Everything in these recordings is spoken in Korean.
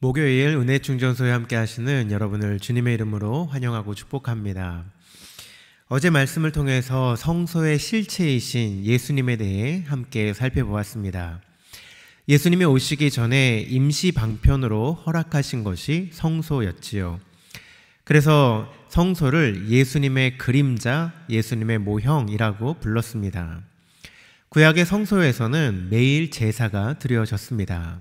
목요일 은혜 충전소에 함께 하시는 여러분을 주님의 이름으로 환영하고 축복합니다. 어제 말씀을 통해서 성소의 실체이신 예수님에 대해 함께 살펴보았습니다. 예수님이 오시기 전에 임시 방편으로 허락하신 것이 성소였지요. 그래서 성소를 예수님의 그림자, 예수님의 모형이라고 불렀습니다. 구약의 성소에서는 매일 제사가 드려졌습니다.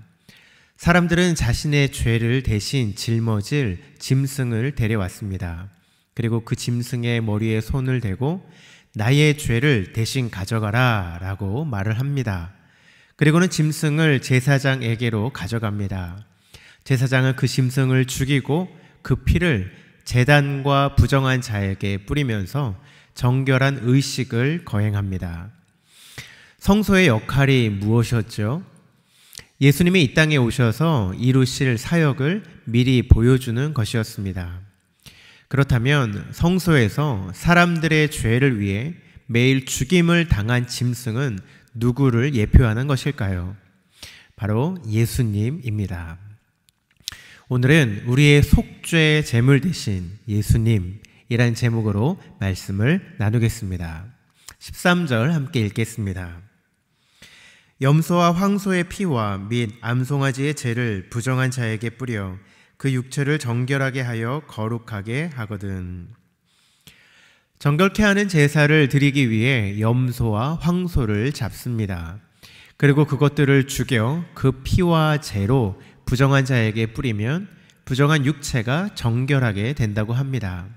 사람들은 자신의 죄를 대신 짊어질 짐승을 데려왔습니다. 그리고 그 짐승의 머리에 손을 대고 나의 죄를 대신 가져가라 라고 말을 합니다. 그리고는 짐승을 제사장에게로 가져갑니다. 제사장은 그 짐승을 죽이고 그 피를 제단과 부정한 자에게 뿌리면서 정결한 의식을 거행합니다. 성소의 역할이 무엇이었죠? 예수님이 이 땅에 오셔서 이루실 사역을 미리 보여주는 것이었습니다. 그렇다면 성소에서 사람들의 죄를 위해 매일 죽임을 당한 짐승은 누구를 예표하는 것일까요? 바로 예수님입니다. 오늘은 우리의 속죄 제물 대신 예수님이라는 제목으로 말씀을 나누겠습니다. 13절 함께 읽겠습니다. 염소와 황소의 피와 및 암송아지의 죄를 부정한 자에게 뿌려 그 육체를 정결하게 하여 거룩하게 하거든. 정결케 하는 제사를 드리기 위해 염소와 황소를 잡습니다. 그리고 그것들을 죽여 그 피와 재로 부정한 자에게 뿌리면 부정한 육체가 정결하게 된다고 합니다.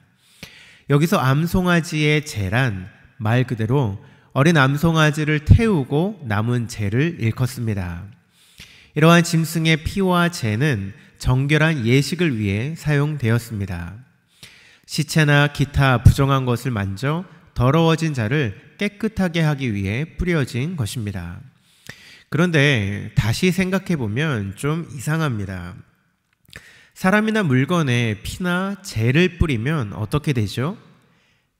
여기서 암송아지의 재란 말 그대로 어린 암송아지를 태우고 남은 재를 일컫습니다. 이러한 짐승의 피와 재는 정결한 예식을 위해 사용되었습니다. 시체나 기타 부정한 것을 만져 더러워진 자를 깨끗하게 하기 위해 뿌려진 것입니다. 그런데 다시 생각해보면 좀 이상합니다. 사람이나 물건에 피나 재를 뿌리면 어떻게 되죠?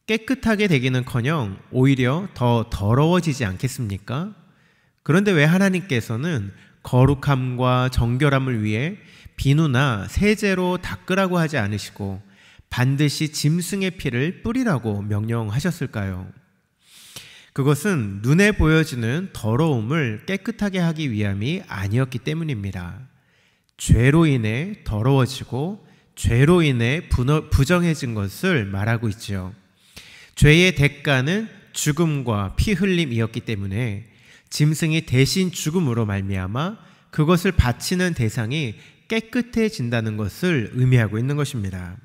깨끗하게 되기는커녕 오히려 더 더러워지지 않겠습니까? 그런데 왜 하나님께서는 거룩함과 정결함을 위해 비누나 세제로 닦으라고 하지 않으시고 반드시 짐승의 피를 뿌리라고 명령하셨을까요? 그것은 눈에 보여지는 더러움을 깨끗하게 하기 위함이 아니었기 때문입니다. 죄로 인해 더러워지고 죄로 인해 부정해진 것을 말하고 있죠. 죄의 대가는 죽음과 피 흘림이었기 때문에 짐승이 대신 죽음으로 말미암아 그것을 바치는 대상이 깨끗해진다는 것을 의미하고 있는 것입니다.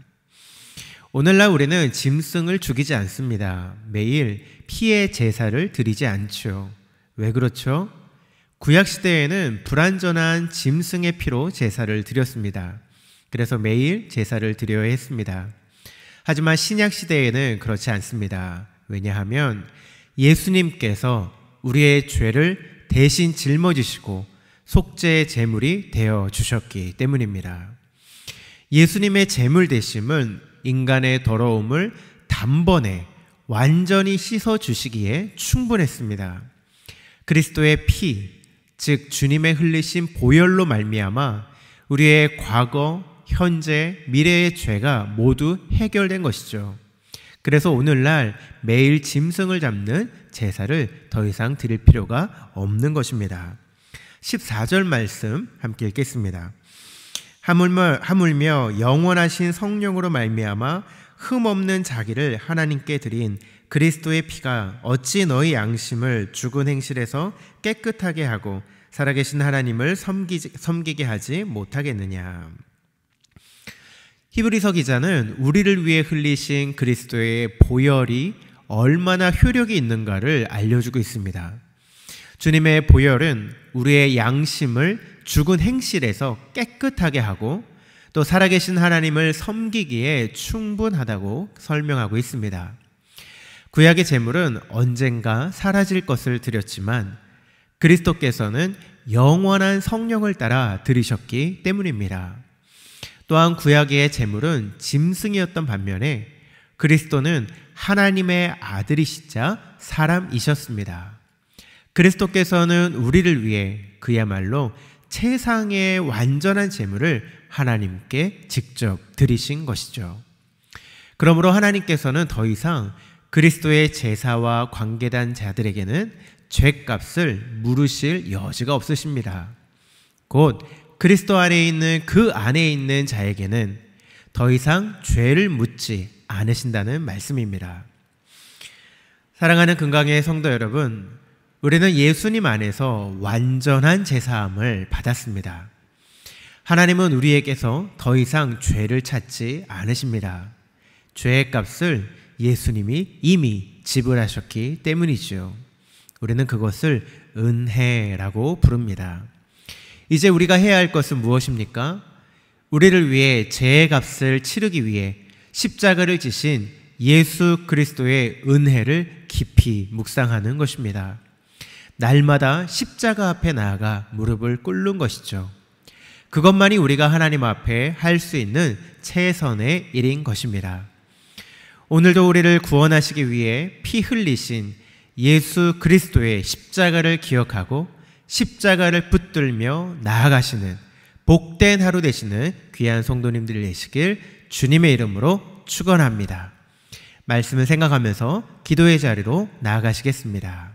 오늘날 우리는 짐승을 죽이지 않습니다. 매일 피의 제사를 드리지 않죠. 왜 그렇죠? 구약시대에는 불완전한 짐승의 피로 제사를 드렸습니다. 그래서 매일 제사를 드려야 했습니다. 하지만 신약시대에는 그렇지 않습니다. 왜냐하면 예수님께서 우리의 죄를 대신 짊어지시고 속죄의 제물이 되어 주셨기 때문입니다. 예수님의 제물 되심은 인간의 더러움을 단번에 완전히 씻어 주시기에 충분했습니다. 그리스도의 피, 즉 주님의 흘리신 보혈로 말미암아 우리의 과거, 현재, 미래의 죄가 모두 해결된 것이죠. 그래서 오늘날 매일 짐승을 잡는 제사를 더 이상 드릴 필요가 없는 것입니다. 14절 말씀 함께 읽겠습니다. 하물며 영원하신 성령으로 말미암아 흠없는 자기를 하나님께 드린 그리스도의 피가 어찌 너희 양심을 죽은 행실에서 깨끗하게 하고 살아계신 하나님을 섬기게 하지 못하겠느냐. 히브리서 기자는 우리를 위해 흘리신 그리스도의 보혈이 얼마나 효력이 있는가를 알려주고 있습니다. 주님의 보혈은 우리의 양심을 죽은 행실에서 깨끗하게 하고 또 살아계신 하나님을 섬기기에 충분하다고 설명하고 있습니다. 구약의 제물은 언젠가 사라질 것을 드렸지만 그리스도께서는 영원한 성령을 따라 드리셨기 때문입니다. 또한 구약의 제물은 짐승이었던 반면에 그리스도는 하나님의 아들이시자 사람이셨습니다. 그리스도께서는 우리를 위해 그야말로 최상의 완전한 제물을 하나님께 직접 드리신 것이죠. 그러므로 하나님께서는 더 이상 그리스도의 제사와 관계된 자들에게는 죄값을 물으실 여지가 없으십니다. 곧 그리스도 안에 있는 그 안에 있는 자에게는 더 이상 죄를 묻지 않으신다는 말씀입니다. 사랑하는 금강의 성도 여러분, 우리는 예수님 안에서 완전한 제사함을 받았습니다. 하나님은 우리에게서 더 이상 죄를 찾지 않으십니다. 죄의 값을 예수님이 이미 지불하셨기 때문이죠. 우리는 그것을 은혜라고 부릅니다. 이제 우리가 해야 할 것은 무엇입니까? 우리를 위해 죄의 값을 치르기 위해 십자가를 지신 예수 그리스도의 은혜를 깊이 묵상하는 것입니다. 날마다 십자가 앞에 나아가 무릎을 꿇는 것이죠. 그것만이 우리가 하나님 앞에 할 수 있는 최선의 일인 것입니다. 오늘도 우리를 구원하시기 위해 피 흘리신 예수 그리스도의 십자가를 기억하고 십자가를 붙들며 나아가시는 복된 하루 되시는 귀한 성도님들이 되시길 주님의 이름으로 축원합니다. 말씀을 생각하면서 기도의 자리로 나아가시겠습니다.